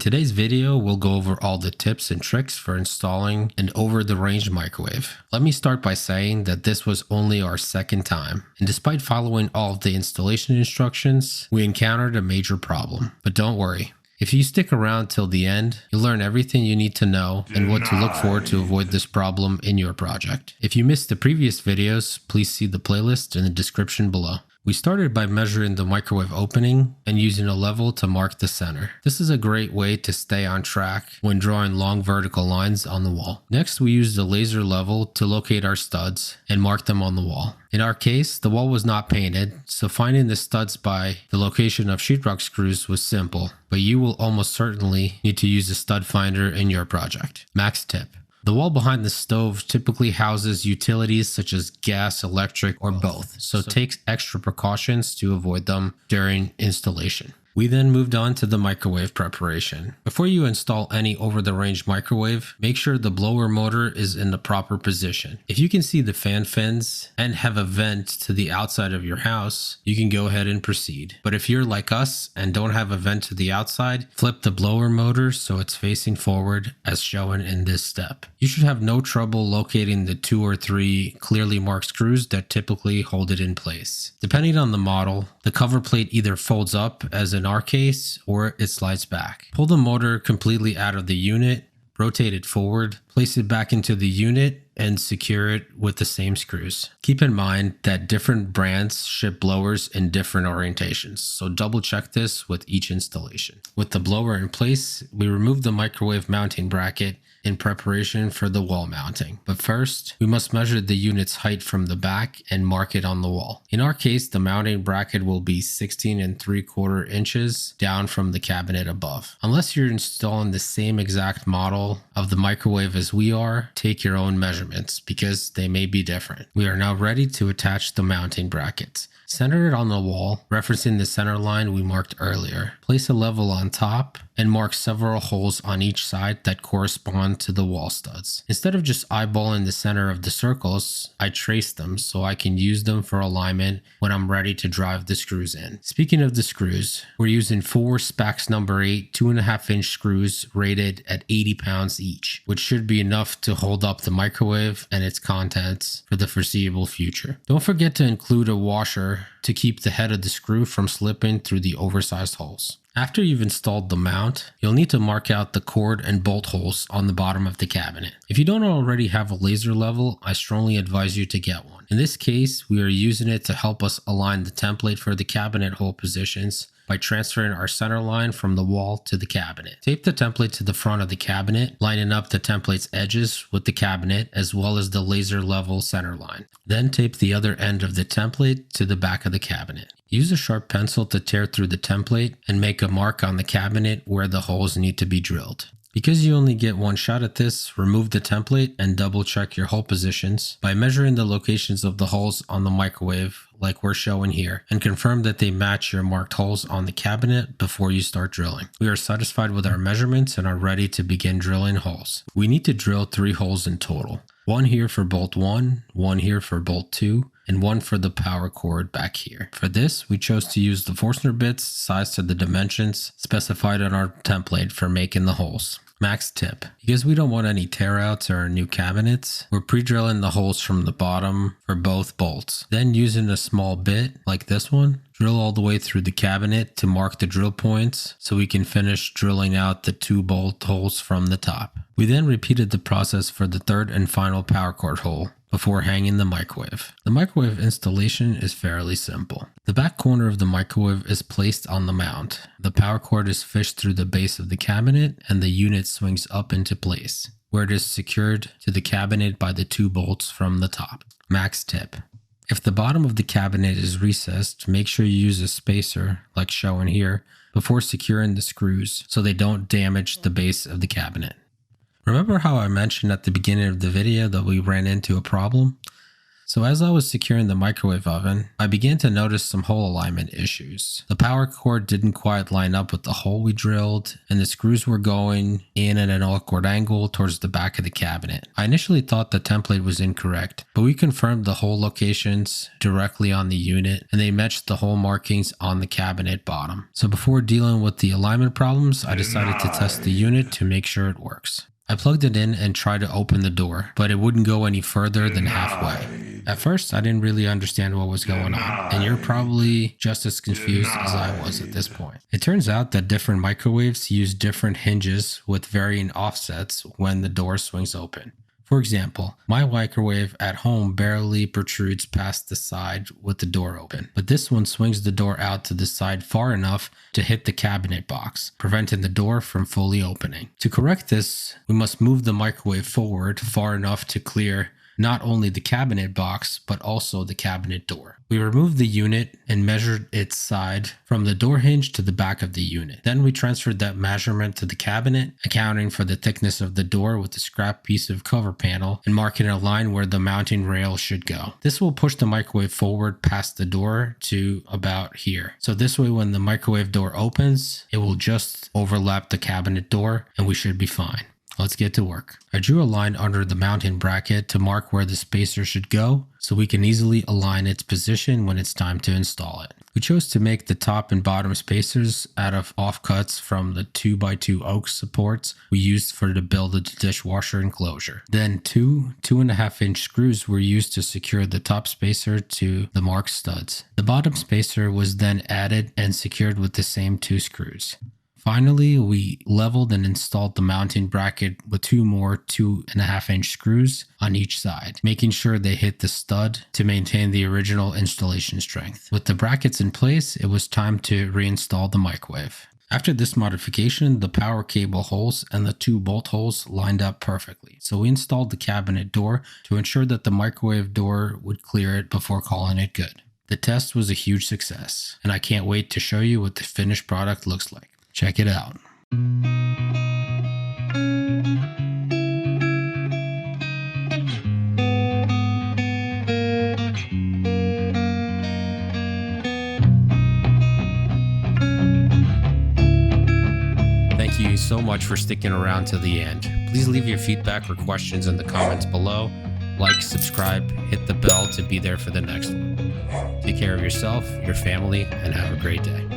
today's video, we'll go over all the tips and tricks for installing an over-the-range microwave. Let me start by saying that this was only our second time, and despite following all of the installation instructions, we encountered a major problem. But don't worry. If you stick around till the end, you'll learn everything you need to know and what to look for to avoid this problem in your project. If you missed the previous videos, please see the playlist in the description below. We started by measuring the microwave opening and using a level to mark the center. This is a great way to stay on track when drawing long vertical lines on the wall. Next, we used the laser level to locate our studs and mark them on the wall. In our case, the wall was not painted, so finding the studs by the location of sheetrock screws was simple, but you will almost certainly need to use a stud finder in your project. Max tip. The wall behind the stove typically houses utilities such as gas, electric, or both, so take extra precautions to avoid them during installation. We then moved on to the microwave preparation. Before you install any over-the-range microwave, make sure the blower motor is in the proper position. If you can see the fan fins and have a vent to the outside of your house, you can go ahead and proceed. But if you're like us and don't have a vent to the outside, flip the blower motor so it's facing forward as shown in this step. You should have no trouble locating the 2 or 3 clearly marked screws that typically hold it in place. Depending on the model, the cover plate either folds up, as in our case, or it slides back. Pull the motor completely out of the unit, rotate it forward, place it back into the unit, and secure it with the same screws. Keep in mind that different brands ship blowers in different orientations, so double check this with each installation. With the blower in place, we remove the microwave mounting bracket in preparation for the wall mounting. But first, we must measure the unit's height from the back and mark it on the wall. In our case, the mounting bracket will be 16 3/4 inches down from the cabinet above. Unless you're installing the same exact model of the microwave as we are, take your own measurements because they may be different. We are now ready to attach the mounting brackets. Center it on the wall, referencing the center line we marked earlier. Place a level on top and mark several holes on each side that correspond to the wall studs. Instead of just eyeballing the center of the circles, I trace them so I can use them for alignment when I'm ready to drive the screws in. Speaking of the screws, we're using 4 Spax number 8 2.5-inch screws rated at 80 pounds each, which should be enough to hold up the microwave and its contents for the foreseeable future. Don't forget to include a washer to keep the head of the screw from slipping through the oversized holes. After you've installed the mount, you'll need to mark out the cord and bolt holes on the bottom of the cabinet. If you don't already have a laser level, I strongly advise you to get one. In this case, we are using it to help us align the template for the cabinet hole positions by transferring our center line from the wall to the cabinet. Tape the template to the front of the cabinet, lining up the template's edges with the cabinet as well as the laser level center line. Then tape the other end of the template to the back of the cabinet. Use a sharp pencil to tear through the template and make a mark on the cabinet where the holes need to be drilled. Because you only get one shot at this, remove the template and double check your hole positions by measuring the locations of the holes on the microwave like we're showing here, and confirm that they match your marked holes on the cabinet before you start drilling. We are satisfied with our measurements and are ready to begin drilling holes. We need to drill 3 holes in total. 1 here for bolt 1, 1 here for bolt 2, and 1 for the power cord back here. For this, we chose to use the Forstner bits sized to the dimensions specified on our template for making the holes. Max tip. Because we don't want any tear outs or new cabinets, we're pre-drilling the holes from the bottom for both bolts. Then using a small bit, like this one, drill all the way through the cabinet to mark the drill points so we can finish drilling out the 2 bolt holes from the top. We then repeated the process for the 3rd and final power cord hole before hanging the microwave. The microwave installation is fairly simple. The back corner of the microwave is placed on the mount. The power cord is fished through the base of the cabinet and the unit swings up into place, where it is secured to the cabinet by the 2 bolts from the top. Max tip. If the bottom of the cabinet is recessed, make sure you use a spacer, like shown here, before securing the screws so they don't damage the base of the cabinet. Remember how I mentioned at the beginning of the video that we ran into a problem? So as I was securing the microwave oven, I began to notice some hole alignment issues. The power cord didn't quite line up with the hole we drilled, and the screws were going in at an awkward angle towards the back of the cabinet. I initially thought the template was incorrect, but we confirmed the hole locations directly on the unit, and they matched the hole markings on the cabinet bottom. So before dealing with the alignment problems, I decided to test the unit to make sure it works. I plugged it in and tried to open the door, but it wouldn't go any further than halfway. At first, I didn't really understand what was going on, and you're probably just as confused as I was at this point. It turns out that different microwaves use different hinges with varying offsets when the door swings open. For example, my microwave at home barely protrudes past the side with the door open, but this one swings the door out to the side far enough to hit the cabinet box, preventing the door from fully opening. To correct this, we must move the microwave forward far enough to clear not only the cabinet box, but also the cabinet door. We removed the unit and measured its side from the door hinge to the back of the unit. Then we transferred that measurement to the cabinet, accounting for the thickness of the door with a scrap piece of cover panel and marking a line where the mounting rail should go. This will push the microwave forward past the door to about here. So this way, when the microwave door opens, it will just overlap the cabinet door and we should be fine. Let's get to work. I drew a line under the mounting bracket to mark where the spacer should go so we can easily align its position when it's time to install it. We chose to make the top and bottom spacers out of offcuts from the 2x2 oak supports we used for the build of the dishwasher enclosure. Then two 2.5-inch screws were used to secure the top spacer to the marked studs. The bottom spacer was then added and secured with the same 2 screws. Finally, we leveled and installed the mounting bracket with 2 more 2.5-inch screws on each side, making sure they hit the stud to maintain the original installation strength. With the brackets in place, it was time to reinstall the microwave. After this modification, the power cable holes and the 2 bolt holes lined up perfectly. So we installed the cabinet door to ensure that the microwave door would clear it before calling it good. The test was a huge success, and I can't wait to show you what the finished product looks like. Check it out. Thank you so much for sticking around to the end. Please leave your feedback or questions in the comments below. Like, subscribe, hit the bell to be there for the next one. Take care of yourself, your family, and have a great day.